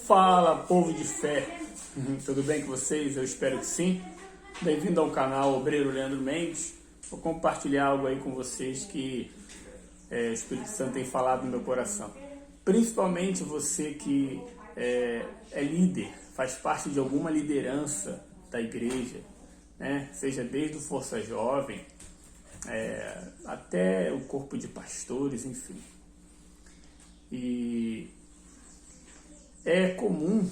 Fala, povo de fé! Tudo bem com vocês? Eu espero que sim. Bem-vindo ao canal Obreiro Leandro Mendes. Vou compartilhar algo aí com vocês que o Espírito Santo tem falado no meu coração. Principalmente você que é líder, faz parte de alguma liderança da igreja, né? Seja desde o Força Jovem até o corpo de pastores, enfim. E é comum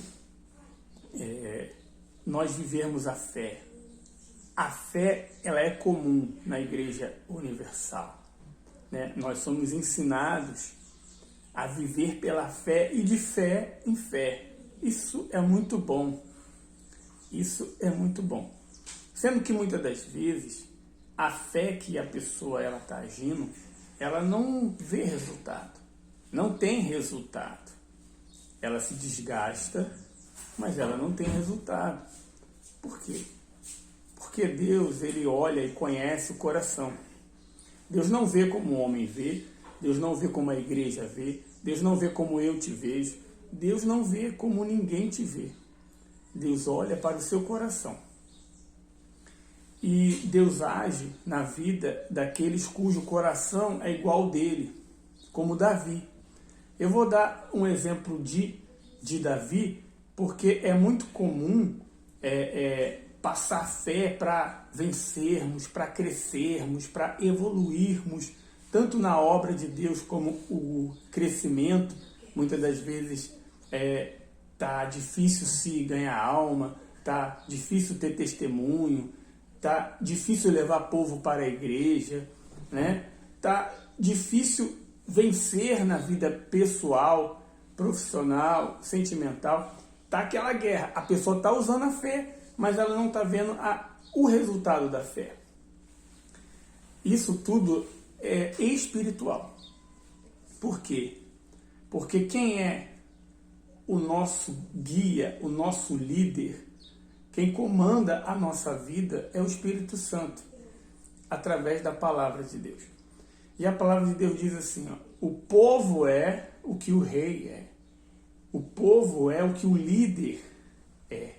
nós vivermos a fé. A fé, ela é comum na Igreja Universal, né? Nós somos ensinados a viver pela fé e de fé em fé. Isso é muito bom. Isso é muito bom. Sendo que muitas das vezes a fé que a pessoa está agindo, ela não vê resultado. Não tem resultado. Ela se desgasta, mas ela não tem resultado. Por quê? Porque Deus, ele olha e conhece o coração. Deus não vê como o homem vê, Deus não vê como a igreja vê, Deus não vê como eu te vejo, Deus não vê como ninguém te vê. Deus olha para o seu coração. E Deus age na vida daqueles cujo coração é igual ao dele, como Davi. Eu vou dar um exemplo de Davi, porque é muito comum passar fé para vencermos, para crescermos, para evoluirmos, tanto na obra de Deus como o crescimento. Muitas das vezes tá difícil se ganhar alma, tá difícil ter testemunho, tá difícil levar povo para a igreja, né? Tá difícil vencer na vida pessoal, profissional, sentimental. Tá aquela guerra. A pessoa tá usando a fé, mas ela não tá vendo o resultado da fé. Isso tudo é espiritual. Por quê? Porque quem é o nosso guia, o nosso líder, quem comanda a nossa vida é o Espírito Santo, através da palavra de Deus. E a palavra de Deus diz assim, o povo é o que o rei é. O povo é o que o líder é.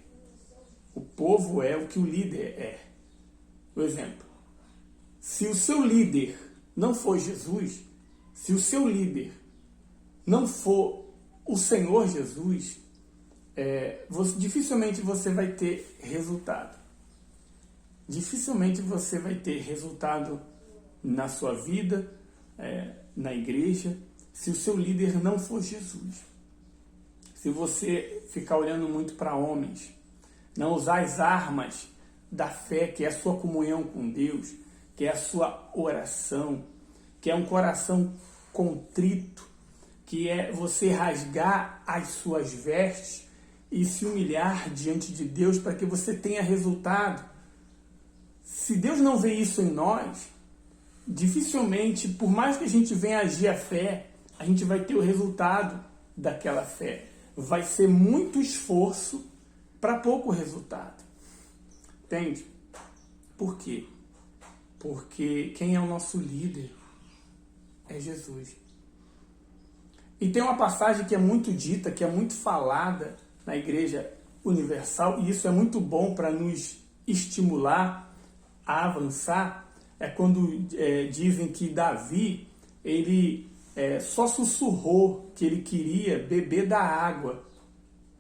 O povo é o que o líder é. Por exemplo, se o seu líder não for Jesus, se o seu líder não for o Senhor Jesus, dificilmente você vai ter resultado. Dificilmente você vai ter resultado na sua vida, na igreja, se o seu líder não for Jesus. Se você ficar olhando muito para homens, não usar as armas da fé, que é a sua comunhão com Deus, que é a sua oração, que é um coração contrito, que é você rasgar as suas vestes e se humilhar diante de Deus para que você tenha resultado. Se Deus não vê isso em nós, dificilmente, por mais que a gente venha agir a fé, a gente vai ter o resultado daquela fé. Vai ser muito esforço para pouco resultado. Entende? Por quê? Porque quem é o nosso líder é Jesus. E tem uma passagem que é muito dita, que é muito falada na Igreja Universal, e isso é muito bom para nos estimular a avançar. É quando dizem que Davi, ele só sussurrou que ele queria beber da água,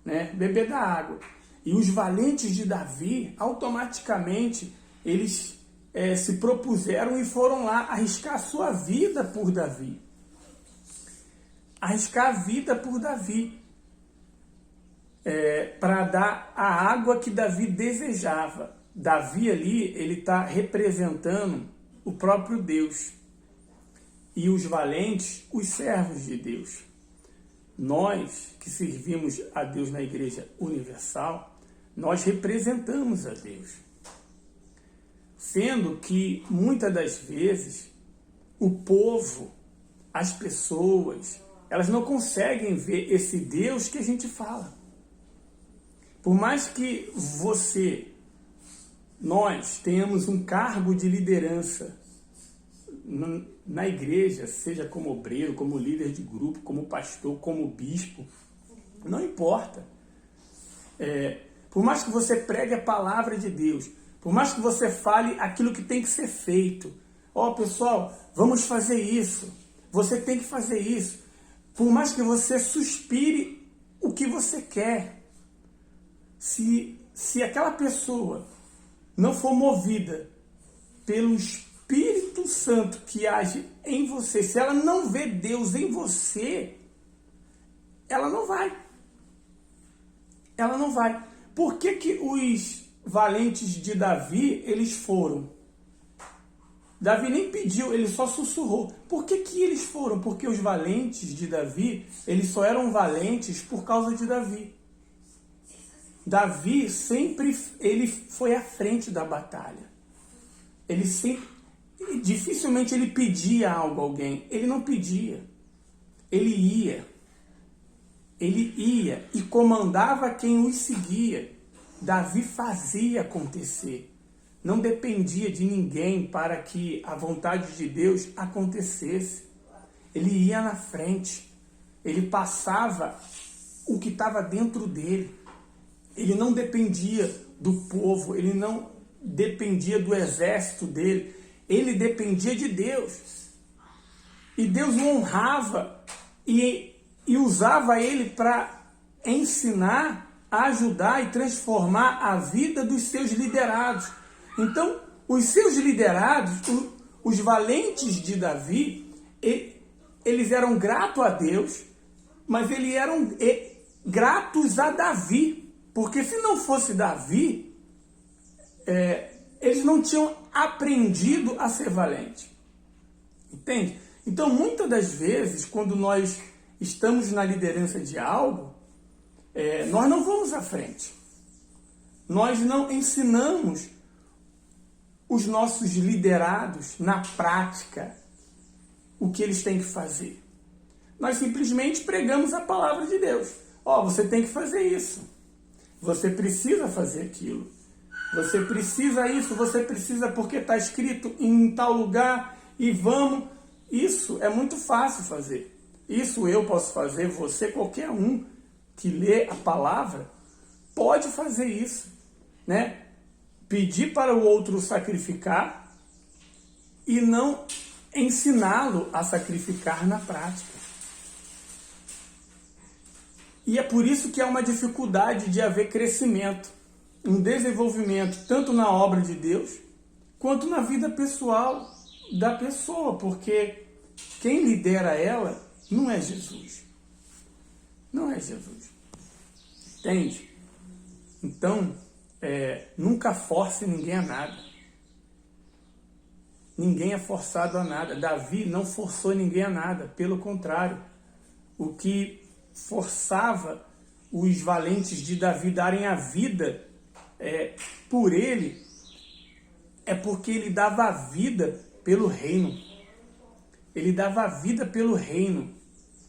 né? Beber da água. E os valentes de Davi, automaticamente, eles se propuseram e foram lá arriscar a sua vida por Davi. Arriscar a vida por Davi. Para dar a água que Davi desejava. Davi ali, ele está representando o próprio Deus. E os valentes, os servos de Deus. Nós que servimos a Deus na Igreja Universal, nós representamos a Deus. Sendo que, muitas das vezes, o povo, as pessoas, elas não conseguem ver esse Deus que a gente fala. Por mais que nós tenhamos um cargo de liderança na igreja, seja como obreiro, como líder de grupo, como pastor, como bispo, Não importa. Por mais que você pregue a palavra de Deus, por mais que você fale aquilo que tem que ser feito, pessoal, vamos fazer isso, você tem que fazer isso, por mais que você suspire o que você quer, se aquela pessoa não for movida pelo Espírito Santo que age em você, se ela não vê Deus em você, ela não vai. Ela não vai. Por que os valentes de Davi, eles foram? Davi nem pediu, ele só sussurrou. Por que eles foram? Porque os valentes de Davi, eles só eram valentes por causa de Davi. Davi sempre, ele foi à frente da batalha. Dificilmente ele pedia algo a alguém. Ele não pedia. Ele ia e comandava quem os seguia. Davi fazia acontecer. Não dependia de ninguém para que a vontade de Deus acontecesse. Ele ia na frente. Ele passava o que estava dentro dele. Ele não dependia do povo. Ele não dependia do exército dele. Ele dependia de Deus. E Deus o honrava e usava ele para ensinar, ajudar e transformar a vida dos seus liderados. Então, os seus liderados, os valentes de Davi, eles eram gratos a Deus, mas eles eram gratos a Davi. Porque se não fosse Davi, eles não tinham aprendido a ser valente. Entende? Então, muitas das vezes, quando nós estamos na liderança de algo, nós não vamos à frente. Nós não ensinamos os nossos liderados na prática o que eles têm que fazer. Nós simplesmente pregamos a palavra de Deus. Você tem que fazer isso. Você precisa fazer aquilo. Você precisa isso, você precisa porque está escrito em tal lugar e vamos. Isso é muito fácil fazer. Isso eu posso fazer, você, qualquer um que lê a palavra, pode fazer isso, né? Pedir para o outro sacrificar e não ensiná-lo a sacrificar na prática. E é por isso que há uma dificuldade de haver crescimento, um desenvolvimento, tanto na obra de Deus, quanto na vida pessoal da pessoa, porque quem lidera ela não é Jesus. Não é Jesus. Entende? Então, nunca force ninguém a nada. Ninguém é forçado a nada. Davi não forçou ninguém a nada. Pelo contrário, o que forçava os valentes de Davi darem a vida por ele é porque ele dava a vida pelo reino. Ele dava a vida pelo reino.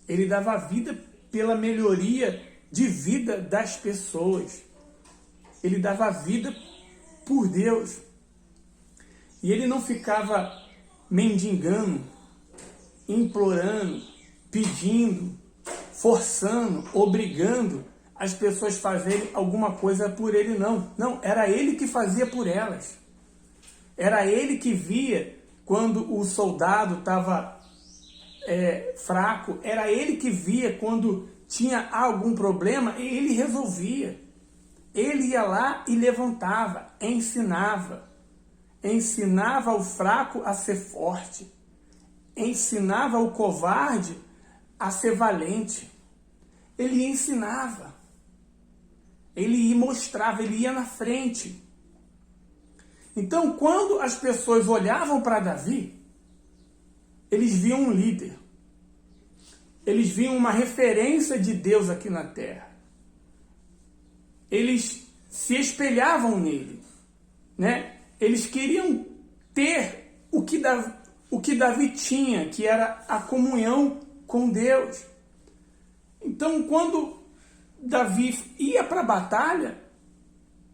Ele dava a vida pela melhoria de vida das pessoas. Ele dava a vida por Deus. E ele não ficava mendigando, implorando, pedindo, forçando, obrigando as pessoas a fazerem alguma coisa por ele, não. Não, era ele que fazia por elas. Era ele que via quando o soldado estava fraco. Era ele que via quando tinha algum problema e ele resolvia. Ele ia lá e levantava, ensinava. Ensinava o fraco a ser forte. Ensinava o covarde a ser valente. Ele ensinava. Ele mostrava, ele ia na frente. Então, quando as pessoas olhavam para Davi, eles viam um líder. Eles viam uma referência de Deus aqui na terra. Eles se espelhavam nele, né? Eles queriam ter o que Davi tinha, que era a comunhão com Deus. Então, quando Davi ia para a batalha,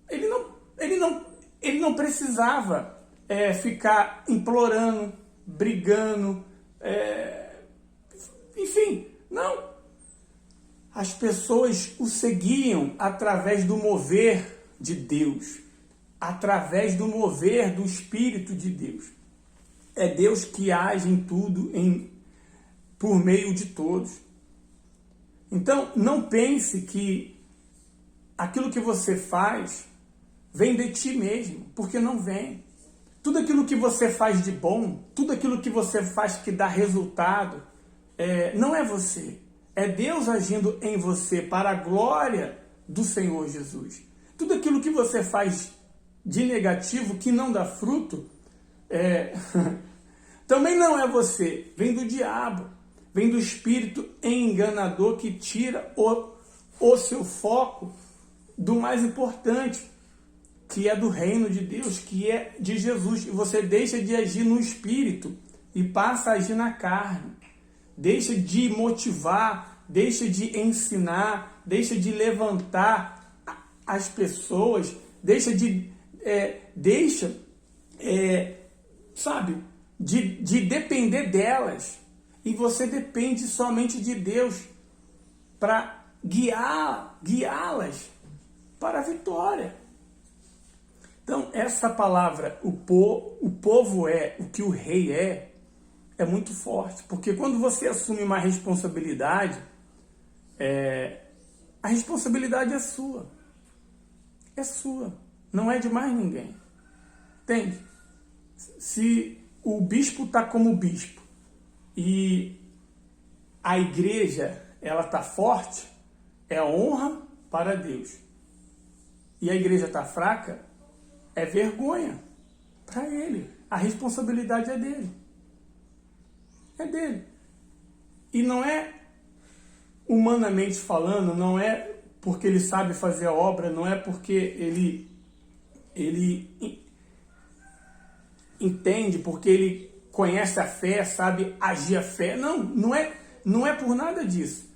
ele não precisava ficar implorando, brigando, enfim, não. as pessoas o seguiam através do mover de Deus, através do mover do Espírito de Deus. É Deus que age em tudo, por meio de todos. Então, não pense que aquilo que você faz vem de ti mesmo, porque não vem. Tudo aquilo que você faz de bom, tudo aquilo que você faz que dá resultado, não é você. É Deus agindo em você para a glória do Senhor Jesus. Tudo aquilo que você faz de negativo, que não dá fruto, também não é você. Vem do diabo, vem do espírito enganador que tira o seu foco do mais importante, que é do reino de Deus, que é de Jesus. E você deixa de agir no espírito e passa a agir na carne. Deixa de motivar, deixa de ensinar, deixa de levantar as pessoas, deixa de depender delas. E você depende somente de Deus para guiá-las para a vitória. Então, essa palavra, o povo é o que o rei é muito forte. Porque quando você assume uma responsabilidade, a responsabilidade é sua. É sua. Não é de mais ninguém. Entende? Se o bispo está como bispo e a igreja ela está forte, é honra para Deus. E a igreja está fraca, é vergonha para ele. A responsabilidade é dele. É dele. E não é humanamente falando, não é porque ele sabe fazer a obra, não é porque ele entende, porque ele conhece a fé, sabe agir a fé. Não é por nada disso.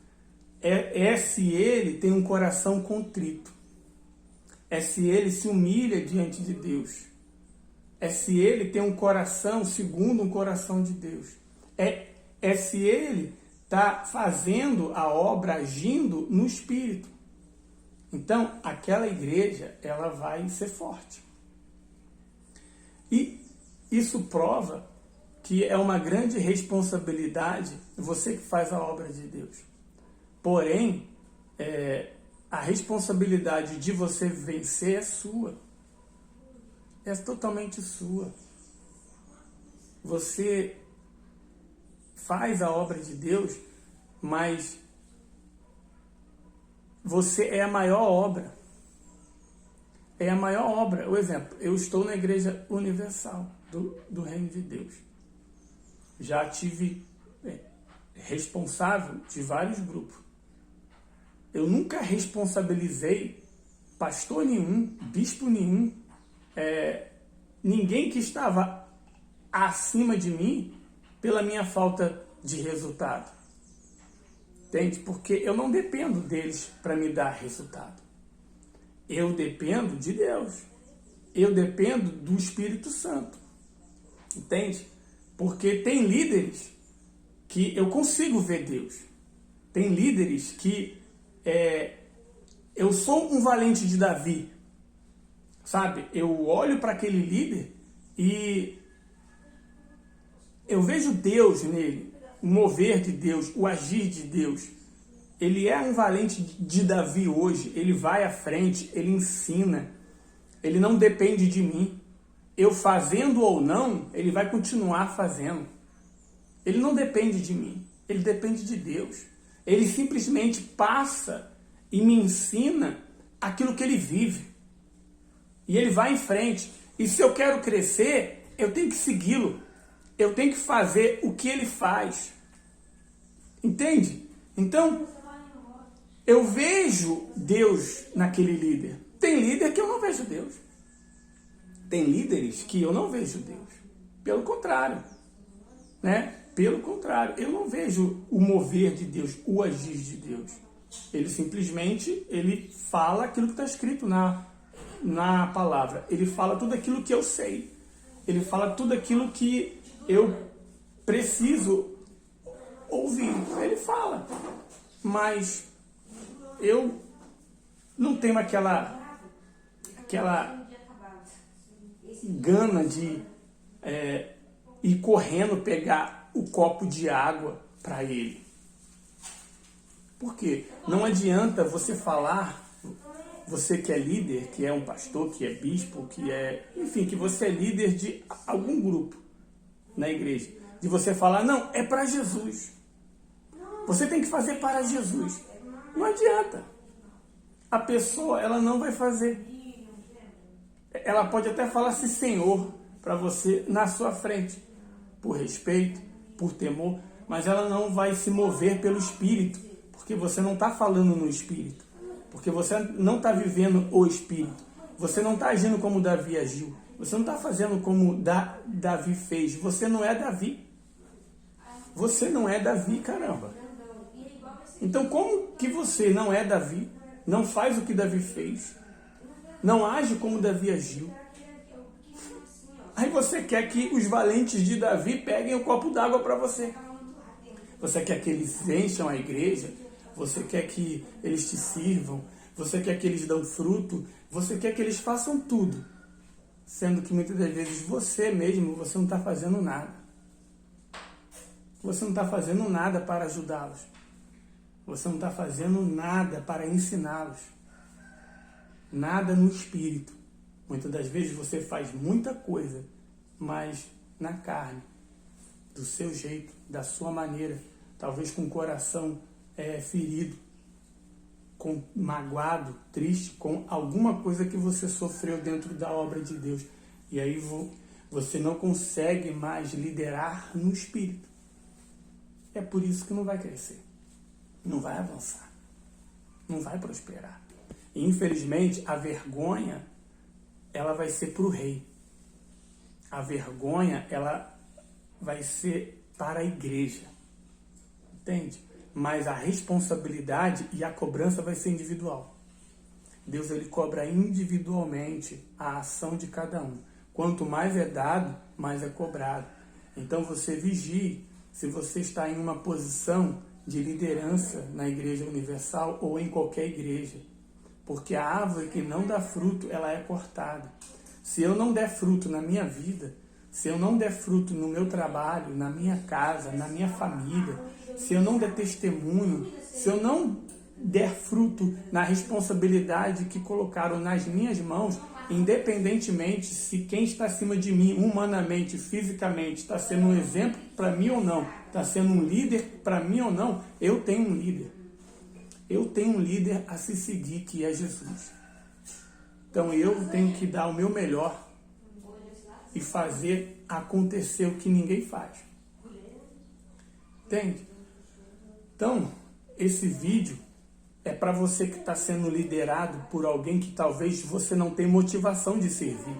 É se ele tem um coração contrito. É se ele se humilha diante de Deus. É se ele tem um coração segundo um coração de Deus. É se ele está fazendo a obra, agindo no Espírito. Então, aquela igreja, ela vai ser forte. E isso prova que é uma grande responsabilidade você que faz a obra de Deus. Porém, a responsabilidade de você vencer é sua. É totalmente sua. Você faz a obra de Deus, mas você é a maior obra. É a maior obra. O exemplo, eu estou na Igreja Universal do Reino de Deus. Já tive responsável de vários grupos. Eu nunca responsabilizei pastor nenhum, bispo nenhum, ninguém que estava acima de mim pela minha falta de resultado. Entende? Porque eu não dependo deles para me dar resultado. Eu dependo de Deus. Eu dependo do Espírito Santo. Entende? Porque tem líderes que eu consigo ver Deus. Tem líderes que eu sou um valente de Davi. Sabe? Eu olho para aquele líder e eu vejo Deus nele, o mover de Deus, o agir de Deus. Ele é um valente de Davi hoje, ele vai à frente, ele ensina, ele não depende de mim. Eu fazendo ou não, ele vai continuar fazendo. Ele não depende de mim, ele depende de Deus. Ele simplesmente passa e me ensina aquilo que ele vive. E ele vai em frente. E se eu quero crescer, eu tenho que segui-lo. Eu tenho que fazer o que ele faz. Entende? Então, eu vejo Deus naquele líder. Tem líder que eu não vejo Deus. Tem líderes que eu não vejo Deus. Pelo contrário. Né? Pelo contrário. Eu não vejo o mover de Deus, o agir de Deus. Ele simplesmente fala aquilo que está escrito na palavra. Ele fala tudo aquilo que eu sei. Ele fala tudo aquilo que eu preciso ouvir. Ele fala. Mas eu não tenho aquela gana de ir correndo pegar o copo de água para ele. Por quê? Não adianta você falar, você que é líder, que é um pastor, que é bispo, enfim, que você é líder de algum grupo na igreja, de você falar, não, é para Jesus. Você tem que fazer para Jesus. Não adianta. A pessoa, ela não vai fazer. Ela pode até falar assim, Senhor, para você na sua frente, por respeito, por temor, mas ela não vai se mover pelo Espírito, porque você não está falando no Espírito, porque você não está vivendo o Espírito, você não está agindo como Davi agiu, você não está fazendo como Davi fez, você não é Davi. Você não é Davi, caramba. Então como que você não é Davi, não faz o que Davi fez, não age como Davi agiu? Aí você quer que os valentes de Davi peguem o copo d'água para você. Você quer que eles encham a igreja, você quer que eles te sirvam, você quer que eles dão fruto, você quer que eles façam tudo. Sendo que muitas das vezes você mesmo, você não está fazendo nada. Você não está fazendo nada para ajudá-los. Você não está fazendo nada para ensiná-los. Nada no espírito. Muitas das vezes você faz muita coisa, mas na carne, do seu jeito, da sua maneira, talvez com o coração ferido, magoado, triste, com alguma coisa que você sofreu dentro da obra de Deus. E aí você não consegue mais liderar no espírito. É por isso que não vai crescer, não vai avançar, não vai prosperar. E, infelizmente, a vergonha, ela vai ser para o rei. A vergonha, ela vai ser para a igreja. Entende? Mas a responsabilidade e a cobrança vai ser individual. Deus, ele cobra individualmente a ação de cada um. Quanto mais é dado, mais é cobrado. Então você vigie se você está em uma posição de liderança na Igreja Universal ou em qualquer igreja. Porque a árvore que não dá fruto, ela é cortada. Se eu não der fruto na minha vida, se eu não der fruto no meu trabalho, na minha casa, na minha família, se eu não der testemunho, se eu não der fruto na responsabilidade que colocaram nas minhas mãos, independentemente se quem está acima de mim, humanamente, fisicamente, está sendo um exemplo para mim ou não, está sendo um líder para mim ou não, eu tenho um líder. Eu tenho um líder a se seguir, que é Jesus. Então eu tenho que dar o meu melhor e fazer acontecer o que ninguém faz. Entende? Então, esse vídeo é para você que está sendo liderado por alguém que talvez você não tenha motivação de servir.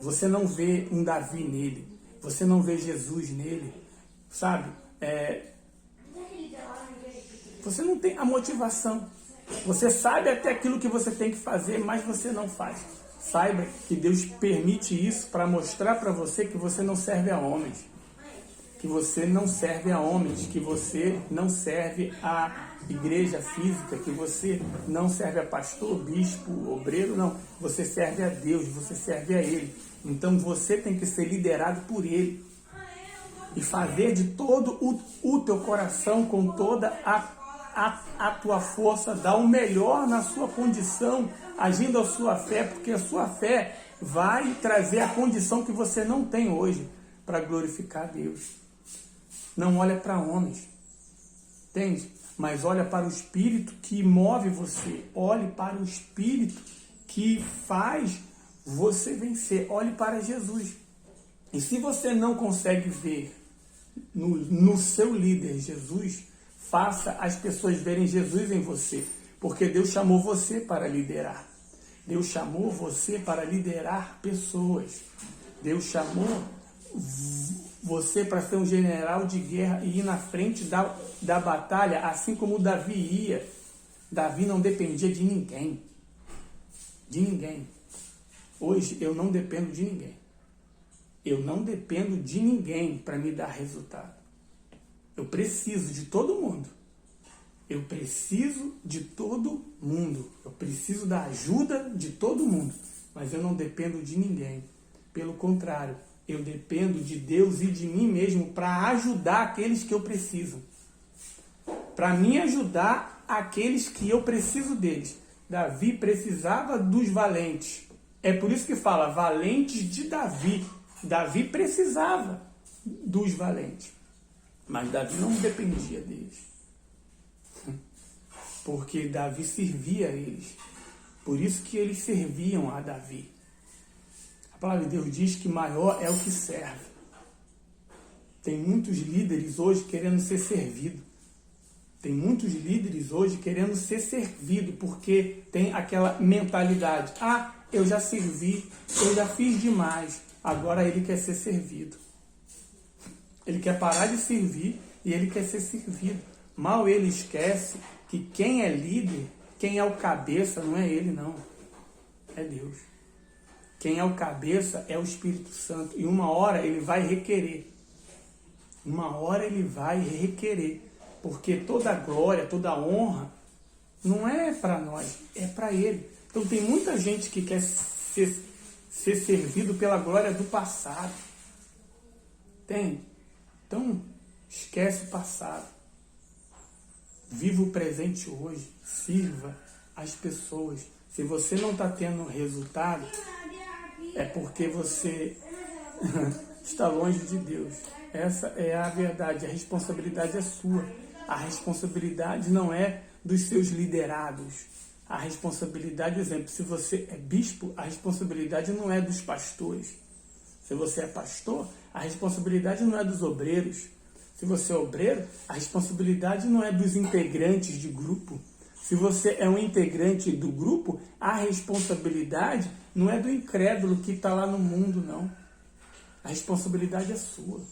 Você não vê um Davi nele. Você não vê Jesus nele. Sabe? Você não tem a motivação. Você sabe até aquilo que você tem que fazer, mas você não faz. Saiba que Deus permite isso para mostrar para você que você não serve a homens. Que você não serve a homens. Que você não serve a igreja física. Que você não serve a pastor, bispo, obreiro. Não. Você serve a Deus. Você serve a Ele. Então você tem que ser liderado por Ele. E fazer de todo o teu coração, com toda a tua força, dar o melhor na sua condição, agindo a sua fé, porque a sua fé vai trazer a condição que você não tem hoje para glorificar a Deus. Não olha para homens, entende? Mas olha para o Espírito que move você. Olhe para o Espírito que faz você vencer. Olhe para Jesus. E se você não consegue ver no seu líder Jesus, faça as pessoas verem Jesus em você, porque Deus chamou você para liderar. Deus chamou você para liderar pessoas. Deus chamou você para ser um general de guerra e ir na frente da batalha, assim como Davi ia. Davi não dependia de ninguém. De ninguém. Hoje eu não dependo de ninguém. Eu não dependo de ninguém para me dar resultado. Eu preciso de todo mundo. Eu preciso de todo mundo. Eu preciso da ajuda de todo mundo. Mas eu não dependo de ninguém. Pelo contrário, eu dependo de Deus e de mim mesmo para ajudar aqueles que eu preciso. Para me ajudar aqueles que eu preciso deles. Davi precisava dos valentes. É por isso que fala valentes de Davi. Davi precisava dos valentes. Mas Davi não dependia deles. Porque Davi servia a eles. Por isso que eles serviam a Davi. A palavra de Deus diz que maior é o que serve. Tem muitos líderes hoje querendo ser servido. Tem muitos líderes hoje querendo ser servido, porque tem aquela mentalidade. Ah, eu já servi, eu já fiz demais. Agora ele quer ser servido. Ele quer parar de servir e ele quer ser servido. Mal ele esquece que quem é líder, quem é o cabeça, não é ele, não. É Deus. Quem é o cabeça é o Espírito Santo. E uma hora ele vai requerer. Uma hora ele vai requerer. Porque toda a glória, toda a honra, não é para nós, é para ele. Então tem muita gente que quer ser servido pela glória do passado. Tem. Então, esquece o passado. Viva o presente hoje. Sirva as pessoas. Se você não está tendo resultado, é porque você está longe de Deus. Essa é a verdade. A responsabilidade é sua. A responsabilidade não é dos seus liderados. A responsabilidade, por exemplo, se você é bispo, a responsabilidade não é dos pastores. Se você é pastor, a responsabilidade não é dos obreiros. Se você é obreiro, a responsabilidade não é dos integrantes de grupo. Se você é um integrante do grupo, a responsabilidade não é do incrédulo que está lá no mundo, não. A responsabilidade é sua.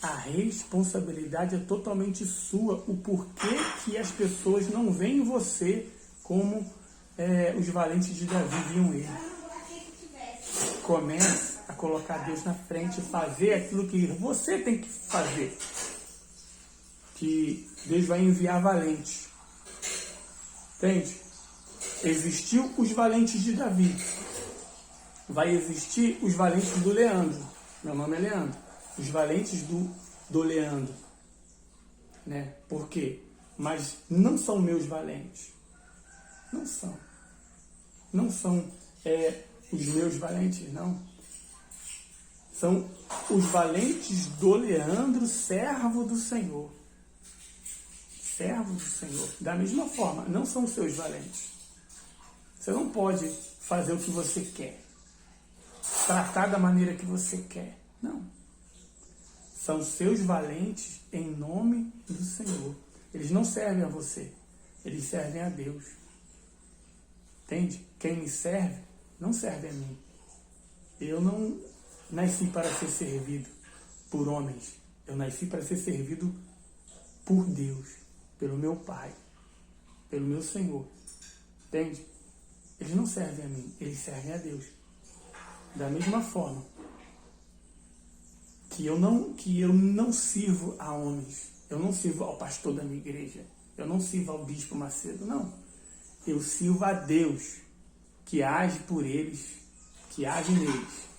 A responsabilidade é totalmente sua. O porquê que as pessoas não veem você como os valentes de Davi viam ele. Comece a colocar Deus na frente e fazer aquilo que você tem que fazer. Que Deus vai enviar valentes. Entende? Existiu os valentes de Davi. Vai existir os valentes do Leandro. Meu nome é Leandro. Os valentes do Leandro. Né? Por quê? Mas não são meus valentes. Não são. Não são os meus valentes, não. São os valentes do Leandro, servo do Senhor. Servo do Senhor. Da mesma forma, não são os seus valentes. Você não pode fazer o que você quer. Tratar da maneira que você quer. Não. São seus valentes em nome do Senhor. Eles não servem a você. Eles servem a Deus. Entende? Quem me serve, não serve a mim. Eu não nasci para ser servido por homens. Eu nasci para ser servido por Deus, pelo meu Pai, pelo meu Senhor. Entende? Eles não servem a mim, eles servem a Deus. Da mesma forma que eu não sirvo a homens. Eu não sirvo ao pastor da minha igreja. Eu não sirvo ao bispo Macedo, não. Eu sirvo a Deus, que age por eles, que age neles.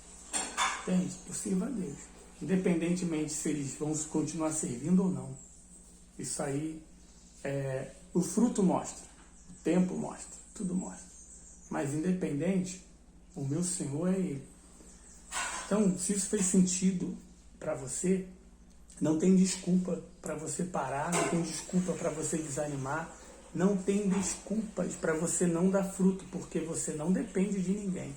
Entende? Eu sirvo a Deus. Independentemente se eles vão continuar servindo ou não. Isso aí, o fruto mostra, o tempo mostra, tudo mostra. Mas independente, o meu Senhor é Ele. Então, se isso fez sentido para você, não tem desculpa para você parar, não tem desculpa para você desanimar, não tem desculpas para você não dar fruto, porque você não depende de ninguém.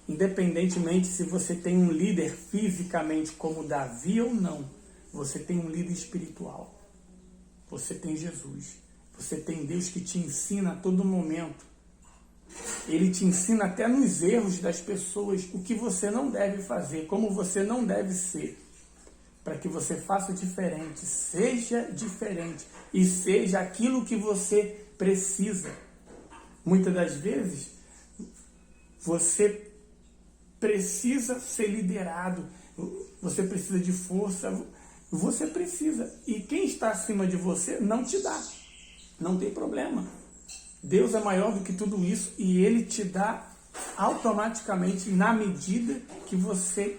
Independentemente se você tem um líder fisicamente como Davi ou não, você tem um líder espiritual. Você tem Jesus. Você tem Deus que te ensina a todo momento. Ele te ensina até nos erros das pessoas o que você não deve fazer, como você não deve ser, para que você faça diferente, seja diferente e seja aquilo que você precisa. Muitas das vezes, você precisa ser liderado, você precisa de força, você precisa. E quem está acima de você não te dá. Não tem problema. Deus é maior do que tudo isso e Ele te dá automaticamente na medida que você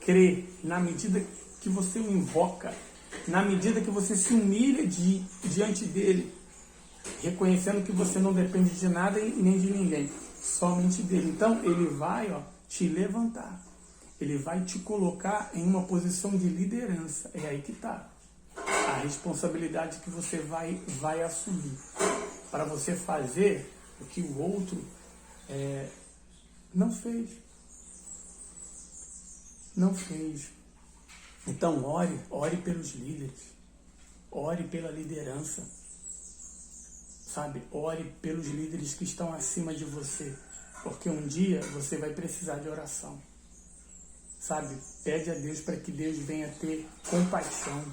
crê, na medida que você o invoca, na medida que você se humilha diante dele, reconhecendo que você não depende de nada e nem de ninguém, somente dele. Então ele vai te levantar, ele vai te colocar em uma posição de liderança. É aí que está a responsabilidade que você vai assumir para você fazer o que o outro não fez. Não fez. Então ore pelos líderes, ore pela liderança, sabe? Ore pelos líderes que estão acima de você, porque um dia você vai precisar de oração, sabe? Pede a Deus para que Deus venha ter compaixão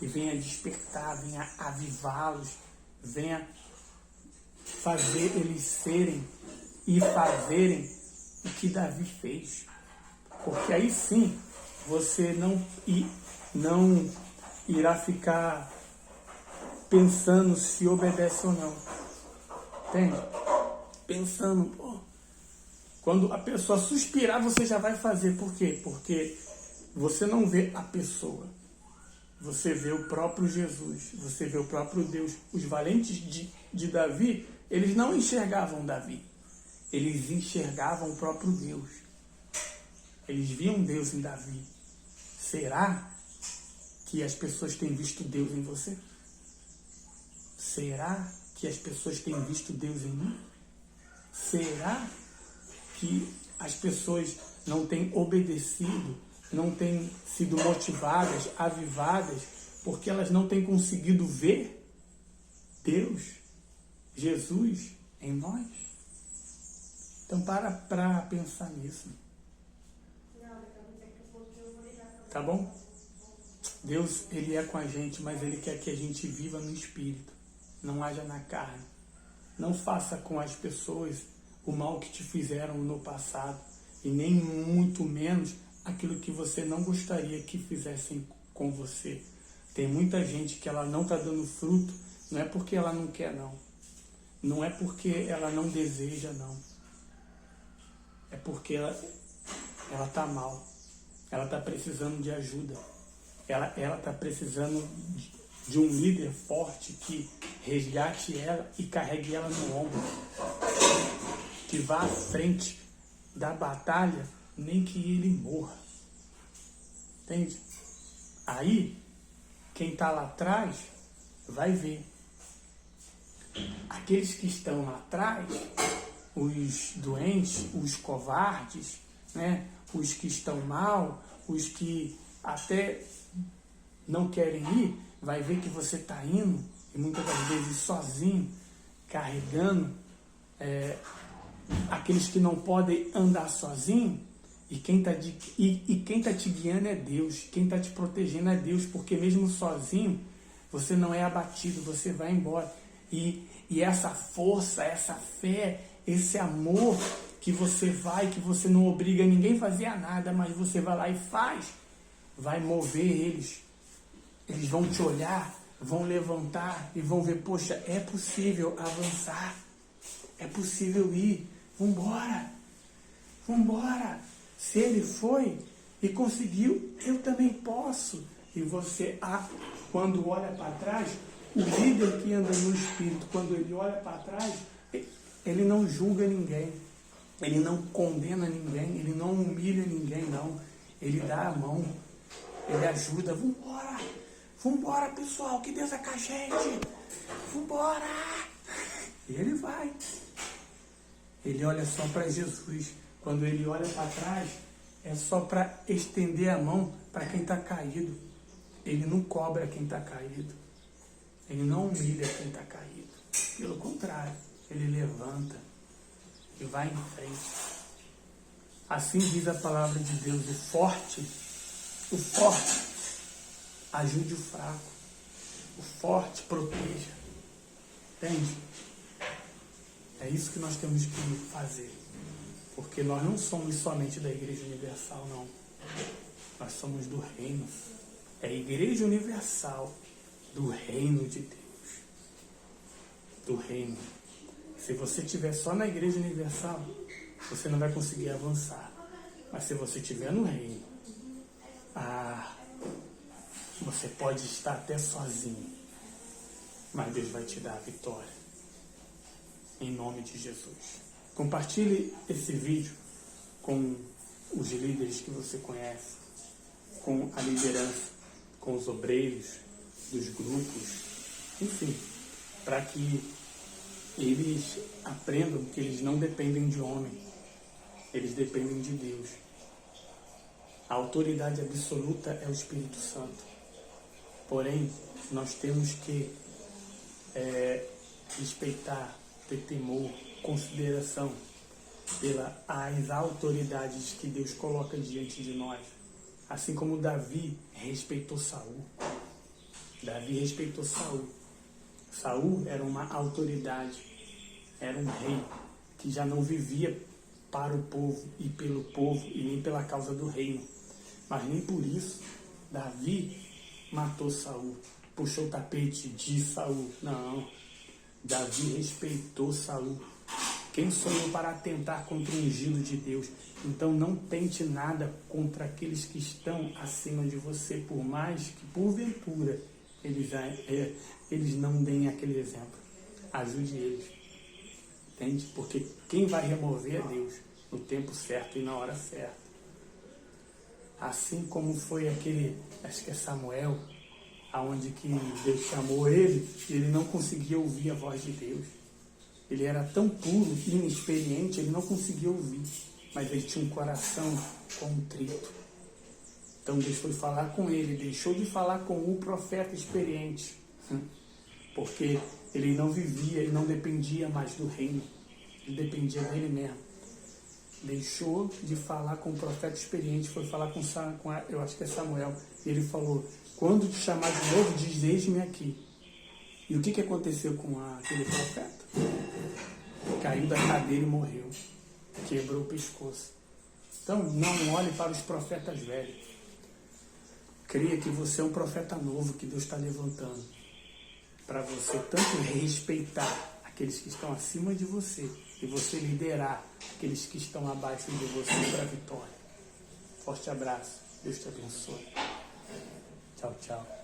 e venha despertar, venha avivá-los, venha fazer eles serem e fazerem o que Davi fez, porque aí sim você não irá ficar pensando se obedece ou não. Entende? Pensando, quando a pessoa suspirar, você já vai fazer. Por quê? Porque você não vê a pessoa. Você vê o próprio Jesus. Você vê o próprio Deus. Os valentes de Davi, eles não enxergavam Davi. Eles enxergavam o próprio Deus. Eles viam Deus em Davi. Será que as pessoas têm visto Deus em você? Será que as pessoas têm visto Deus em mim? Será que as pessoas não têm obedecido, não têm sido motivadas, avivadas, porque elas não têm conseguido ver Deus, Jesus em nós? Então para pensar nisso. Tá bom? Deus, Ele é com a gente, mas Ele quer que a gente viva no Espírito, não haja na carne. Não faça com as pessoas o mal que te fizeram no passado, e nem muito menos aquilo que você não gostaria que fizessem com você. Tem muita gente que ela não está dando fruto, não é porque ela não quer, não. Não é porque ela não deseja, não. É porque ela está mal. Ela está precisando de ajuda. Ela está precisando de um líder forte que resgate ela e carregue ela no ombro. Que vá à frente da batalha, nem que ele morra. Entende? Aí, quem está lá atrás vai ver. Aqueles que estão lá atrás, os doentes, os covardes, né? Os que estão mal, os que até não querem ir, vai ver que você está indo, e muitas das vezes sozinho, carregando aqueles que não podem andar sozinho, e quem está te guiando é Deus, quem está te protegendo é Deus, porque mesmo sozinho, você não é abatido, você vai embora. E essa força, essa fé, esse amor que você não obriga ninguém a fazer nada, mas você vai lá e faz, vai mover eles. Eles vão te olhar, vão levantar e vão ver, poxa, é possível avançar, é possível ir, vambora. Se ele foi e conseguiu, eu também posso. E você, quando olha para trás, o líder que anda no Espírito, quando ele olha para trás, ele não julga ninguém. Ele não condena ninguém, ele não humilha ninguém, não. Ele dá a mão, ele ajuda. Vambora, pessoal, que Deus é com a gente. Vambora! E ele vai. Ele olha só para Jesus. Quando ele olha para trás, é só para estender a mão para quem está caído. Ele não cobra quem está caído. Ele não humilha quem está caído. Pelo contrário, ele levanta e vai em frente. Assim diz a palavra de Deus: o forte ajude o fraco, o forte proteja. Entende? É isso que nós temos que fazer, porque nós não somos somente da Igreja Universal, não. Nós somos do reino. É a Igreja Universal do reino de Deus. do reino. Se você estiver só na Igreja Universal, você não vai conseguir avançar. Mas se você estiver no reino, você pode estar até sozinho, mas Deus vai te dar a vitória. Em nome de Jesus. Compartilhe esse vídeo com os líderes que você conhece, com a liderança, com os obreiros dos grupos, enfim, para que eles aprendam que eles não dependem de homem, eles dependem de Deus. A autoridade absoluta é o Espírito Santo. Porém, nós temos que respeitar, ter temor, consideração pelas autoridades que Deus coloca diante de nós. Assim como Davi respeitou Saul. Davi respeitou Saul. Saul era uma autoridade, era um rei que já não vivia para o povo e pelo povo e nem pela causa do reino. Mas nem por isso Davi matou Saul, puxou o tapete de Saul. Não, Davi respeitou Saul. Quem sou eu para atentar contra o ungido de Deus? Então não tente nada contra aqueles que estão acima de você, por mais que porventura eles não deem aquele exemplo. Ajude eles. Entende? Porque quem vai remover é Deus, no tempo certo e na hora certa. Assim como foi aquele, acho que é Samuel, aonde que Deus chamou ele e ele não conseguia ouvir a voz de Deus. Ele era tão puro, inexperiente, ele não conseguia ouvir, mas ele tinha um coração contrito. Então Deus foi falar com ele, deixou de falar com o profeta experiente, porque ele não vivia e não dependia mais do reino, ele dependia dele mesmo. Deixou de falar com o profeta experiente, foi falar eu acho que é Samuel, e ele falou: quando te chamar de novo, diz: eis-me aqui. E o que aconteceu com aquele profeta? Caiu da cadeira e morreu. Quebrou o pescoço. Então, não olhe para os profetas velhos. Creia que você é um profeta novo que Deus está levantando. Para você tanto respeitar aqueles que estão acima de você e você liderar aqueles que estão abaixo de você para a vitória. Forte abraço. Deus te abençoe. Tchau, tchau.